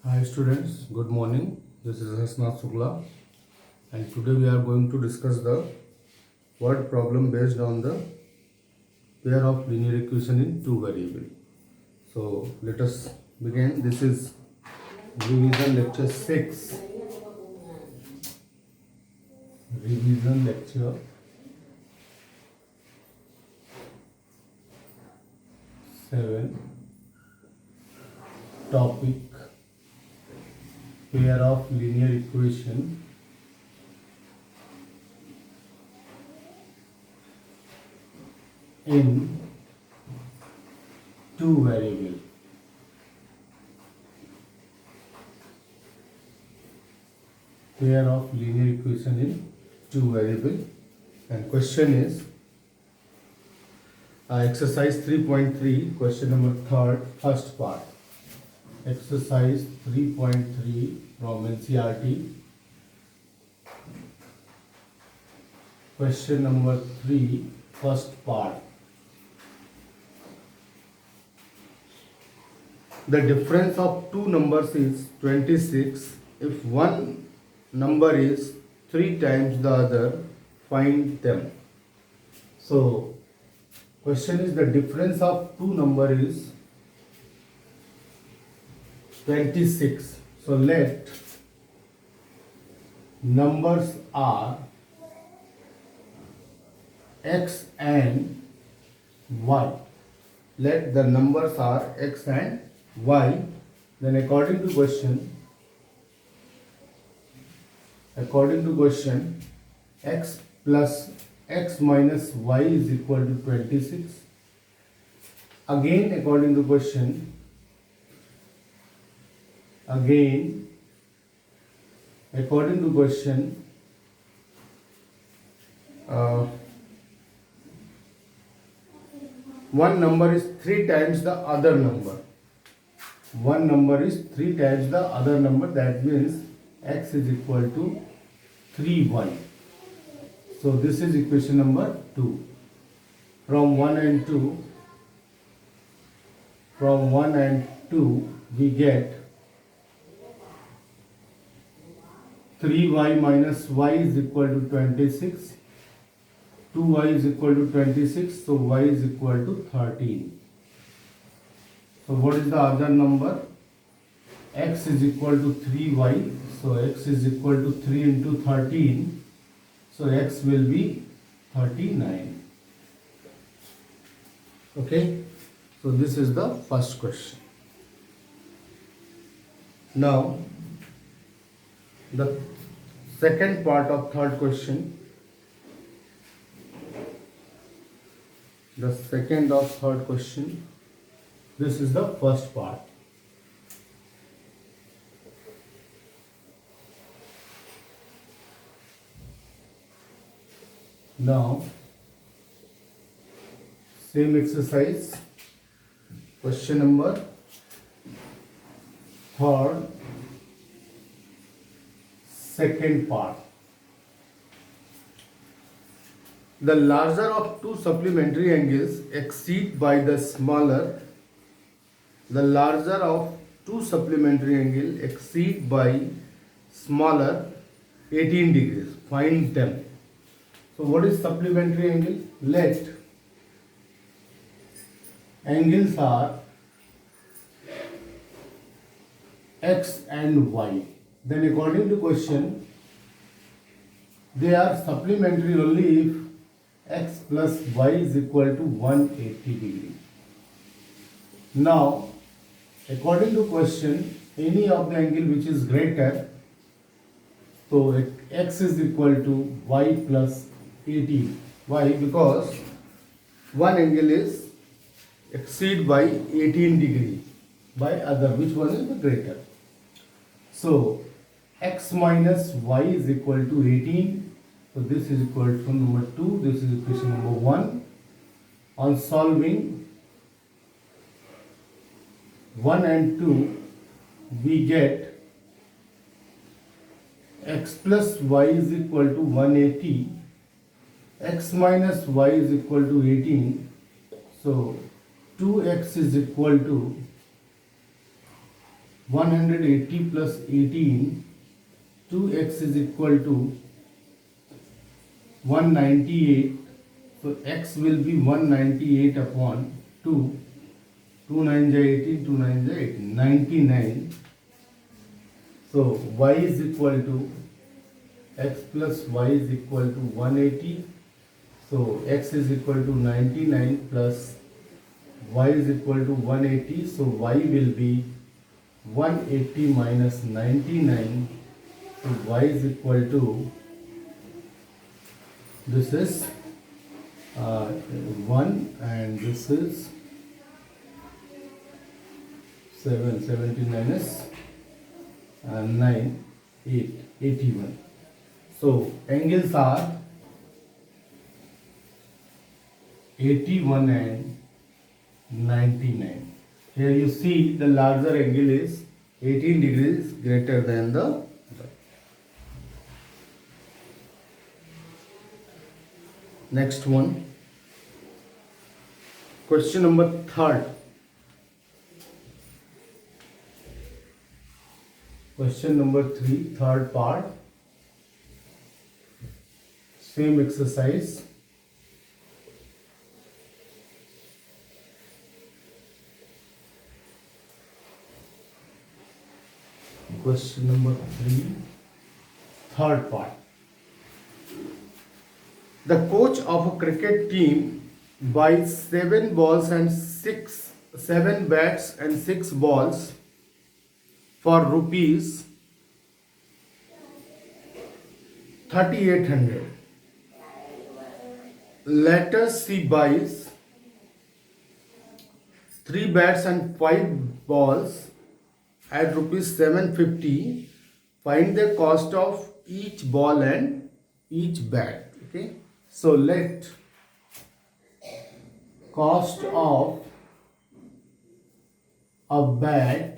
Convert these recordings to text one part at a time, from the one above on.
Hi students, good morning. This is Hasnath Sugla and today we are going to discuss the word problem based on the pair of linear equation in two variable. So let us begin. This is revision lecture 6. Revision lecture 7. Topic pair of linear equation in two variable. Pair of linear equation in two variable, and question is exercise 3.3, question number 3rd, first part. Exercise 3.3 from NCERT. Question number 3, first part. The difference of two numbers is 26. If one number is 3 times the other, find them. So, question is the difference of two number is 26. So let numbers are x and y. Let the numbers are x and y. Then according to question, x plus x minus y is equal to 26. Again according to question, one number is 3 times the other number. One number is 3 times the other number. That means x is equal to 3y. So this is equation number 2. From 1 and 2 we get 3y minus y is equal to 26. 2y is equal to 26, so y is equal to 13. So what is the other number? X is equal to 3y, so x is equal to 3 into 13, so x will be 39. Okay, so this is the first question. Now, the second part of third question. The second of third question. This is the first part. Now, same exercise. Question number third, second part. The larger of two supplementary angles exceed by the smaller. The larger of two supplementary angles exceed by smaller 18 degrees. Find them. So what is supplementary angle? Let angles are x and y. Then according to question, they are supplementary only if x plus y is equal to 180 degree. Now, according to question, any of the angle which is greater, so x is equal to y plus 80. Why? Because one angle is exceed by 18 degree by other. Which one is the greater? So, x minus y is equal to 18. So this is equal to number 2. This is equation number 1. On solving 1 and 2, we get x plus y is equal to 180. X minus y is equal to 18. So 2x is equal to 180 plus 18, 2x is equal to 198. So x will be 198 upon 2. 2 9 is 18, 2 9 is 18, 99. So y is equal to x plus y is equal to 180. So x is equal to 99 plus y is equal to 180. So y will be 180 minus 99. So y is equal to, this is 1 and this is 7, 79 is 9, 8, 81. So angles are 81 and 99. Here you see the larger angle is 18 degrees greater than the next one. Question number 3rd. Question number 3, third part. Same exercise. Question number 3, third part. The coach of a cricket team buys 7 balls and 7 bats and 6 balls for rupees 3800. Later she buys 3 bats and 5 balls at rupees 750. Find the cost of each ball and each bat. Okay, so let cost of a bat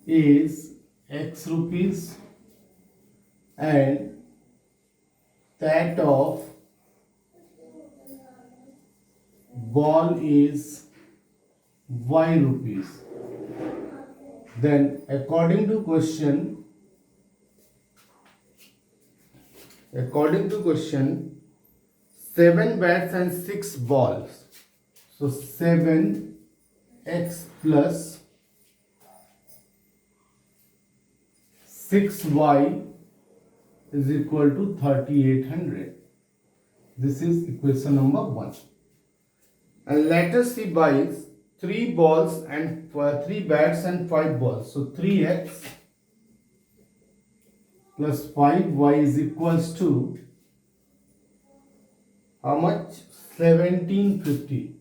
is x rupees and that of ball is y rupees. Then according to question, 7 bats and 6 balls. So 7x plus 6y is equal to 3800. This is equation number 1. And later she buys 3 balls and 3 bats and 5 balls. So 3x plus 5y is equals to how much? 1750.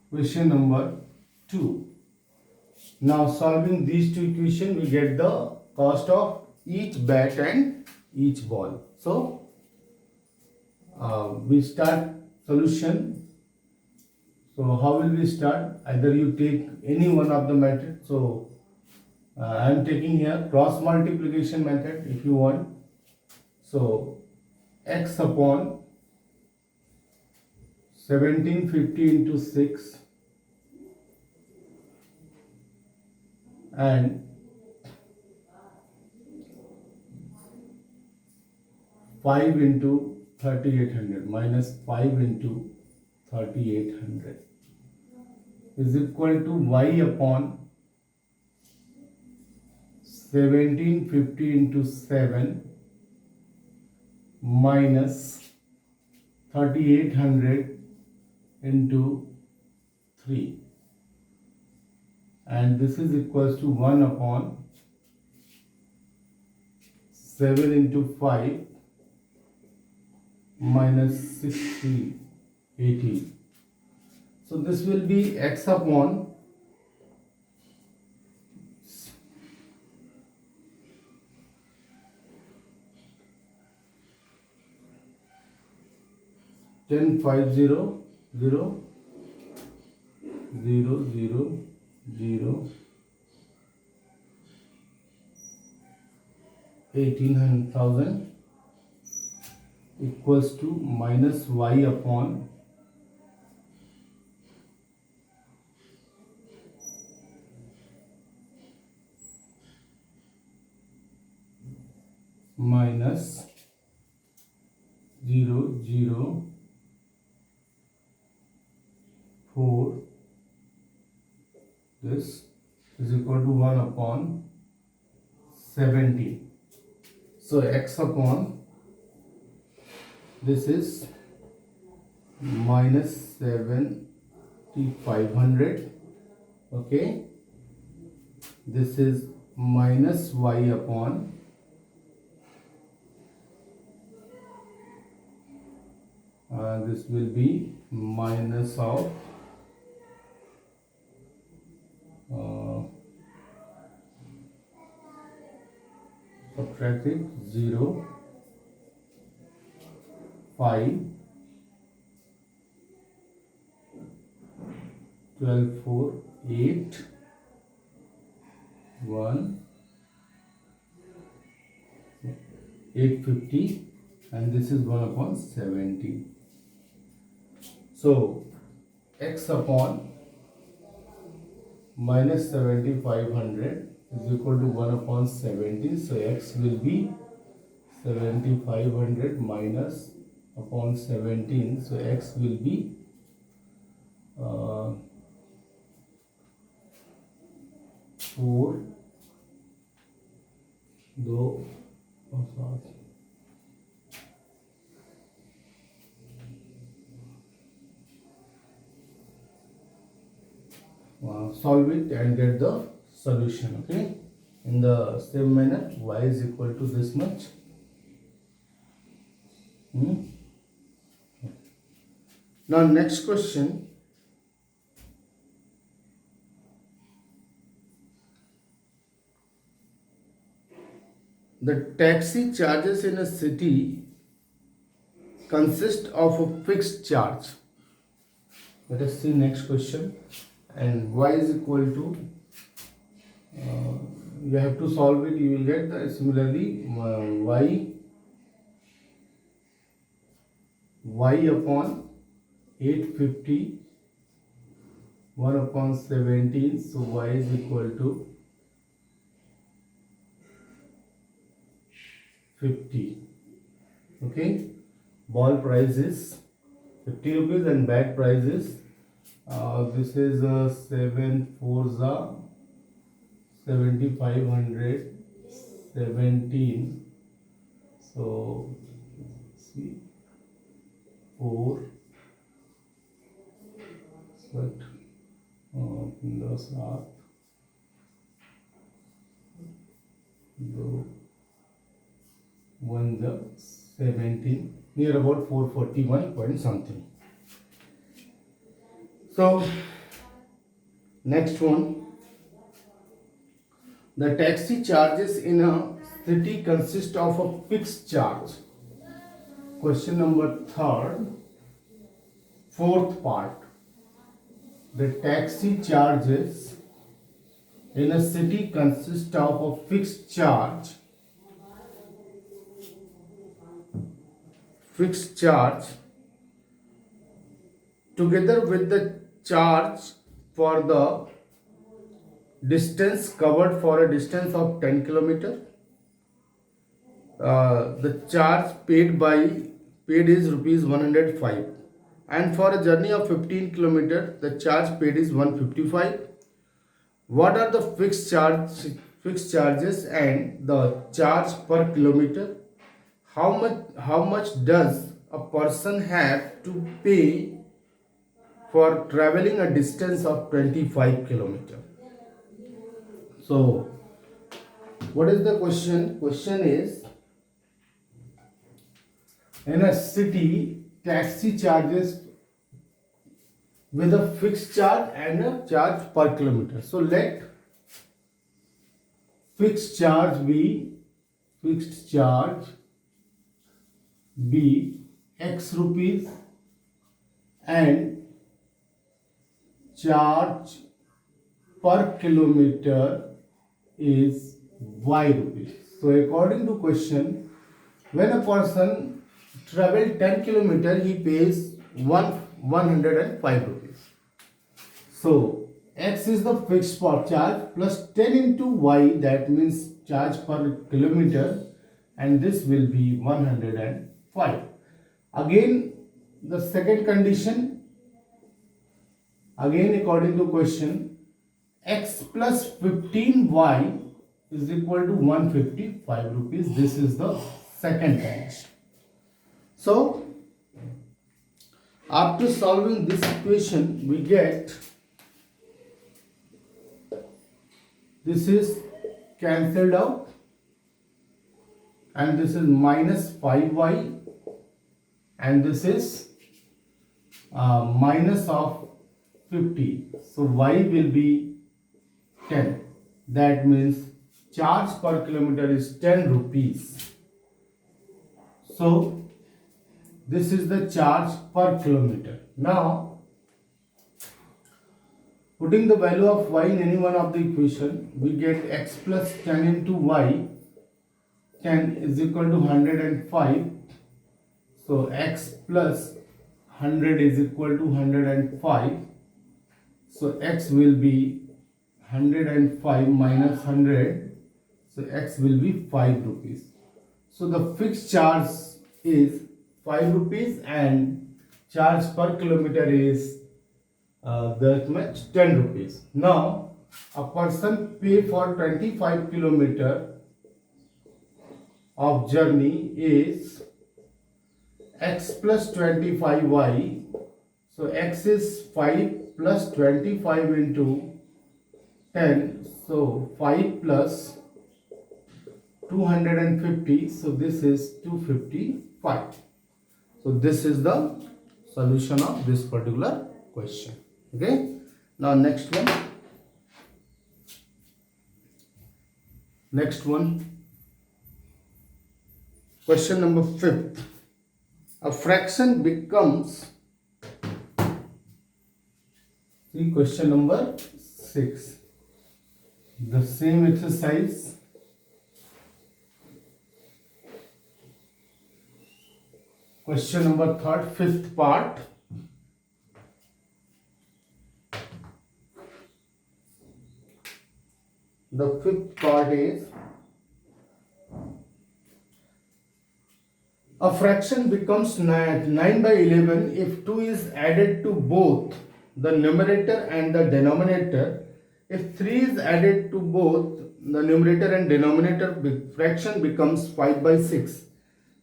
Question number 2. Now solving these two equations, we get the cost of each bat and each ball. So we start solution. So how will we start? Either you take any one of the method. So I am taking here cross multiplication method if you want. So x upon 1750 into 6 and 5 into 3800 minus 5 into 3800 is equal to y upon 1750 into 7 minus 3800 into 3, and this is equals to 1 upon 7 into 5 minus 60, 18. So this will be x upon 10 5 0 0 0 0 0 18,000 equals to minus y upon minus 0 0 4, this is equal to 1 upon 17. So x upon this is minus 7500. Okay, this is minus y upon this will be minus of subtract it 0 5 12 4 8 1 850 and this is 1 upon 70. So x upon minus 7500 is equal to 1 upon 70. So x will be 7500 minus upon 17. So x will be 4 2 और 7. Solve it and get the solution. Okay, in the same manner, y is equal to this much. Now next question, the taxi charges in a city consist of a fixed charge. Let us see next question. And y is equal to you have to solve it, you will get the similarly y upon 850 1 upon 17. So y is equal to 50. Okay, ball price is 50 rupees and bag price is this is 7 4s 7500 17. So see 4 but 7 2 1 17, near about 441 point something. So next one, the taxi charges in a city consist of a fixed charge. Question number 3rd, 4th part. The taxi charges in a city consist of a fixed charge. Fixed charge together with the charge for the distance covered for a distance of 10 kilometer. The charge paid is rupees 105, and for a journey of 15 kilometer the charge paid is 155. What are the fixed charges and the charge per kilometer? How much does a person have to pay for traveling a distance of 25 kilometer? So what is the question? Question is, in a city, taxi charges with a fixed charge and a charge per kilometer. So let fixed charge be x rupees and charge per kilometer is y rupees. So according to question, when a person travel 10 kilometer, he pays 105 rupees. So x is the fixed part charge plus 10 into y, that means charge per kilometer, and this will be 105. Again, the second condition, again according to question, x plus 15y is equal to 155 rupees. This is the second condition. So, after solving this equation, we get this is cancelled out and this is minus 5y and this is minus of 50. So y will be 10. That means charge per kilometer is 10 rupees. So this is the charge per kilometer. Now, putting the value of y in any one of the equation, we get x plus 10 into y. 10 is equal to 105. So x plus 100 is equal to 105. So x will be 105 minus 100. So x will be 5 rupees. So the fixed charge is 5 rupees and charge per kilometer is that much 10 rupees. Now a person pay for 25 kilometer of journey is x plus 25y. So x is 5 plus 25 into 10. So 5 plus 250. So this is 255. So this is the solution of this particular question. Okay. Now next one. Next one. Question number 5th. A fraction becomes. See question number 6. The same exercise. Question number 3rd, 5th part. The 5th part is a fraction becomes 9 by 11 if 2 is added to both the numerator and the denominator. If 3 is added to both the numerator and denominator, fraction becomes 5 by 6.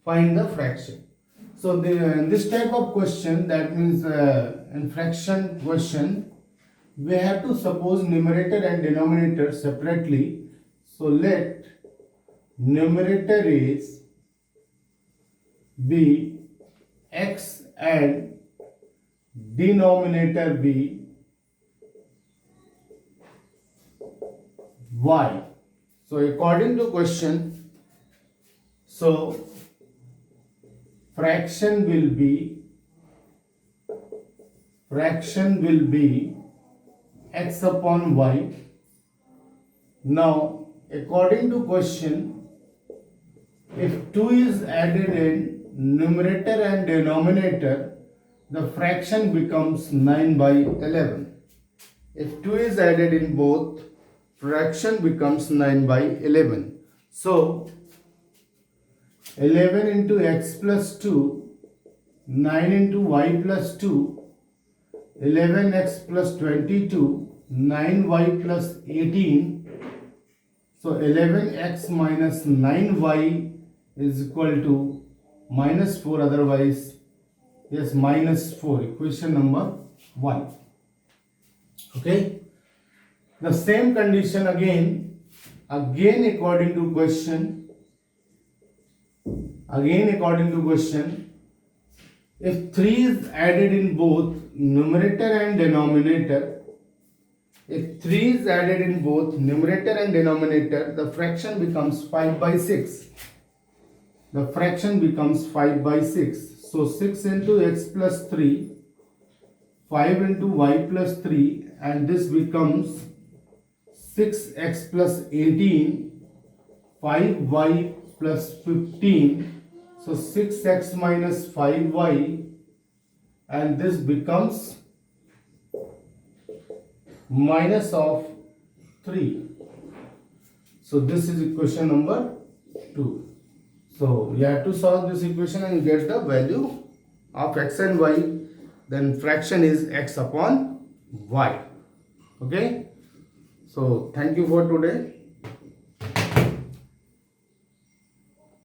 Find the fraction. So this type of question, that means in fraction question, we have to suppose numerator and denominator separately. So let numerator is be x and denominator be y. So according to question, so fraction will be x upon y. Now according to question, if 2 is added in numerator and denominator, the fraction becomes 9 by 11. If 2 is added in both, fraction becomes 9 by 11. So 11 into x plus 2, 9 into y plus 2, 11x plus 22, 9y plus 18. So 11x minus 9y is equal to minus 4, otherwise yes, minus 4. Equation number 1. Okay. The same condition again according to question, if 3 is added in both numerator and denominator, the fraction becomes 5 by 6. So 6 into x plus 3, 5 into y plus 3, and this becomes 6x plus 18, 5y plus 15. So 6x minus 5y, and this becomes minus of 3. So this is equation number 2. So you have to solve this equation and get the value of x and y. Then fraction is x upon y. Okay. So thank you for today.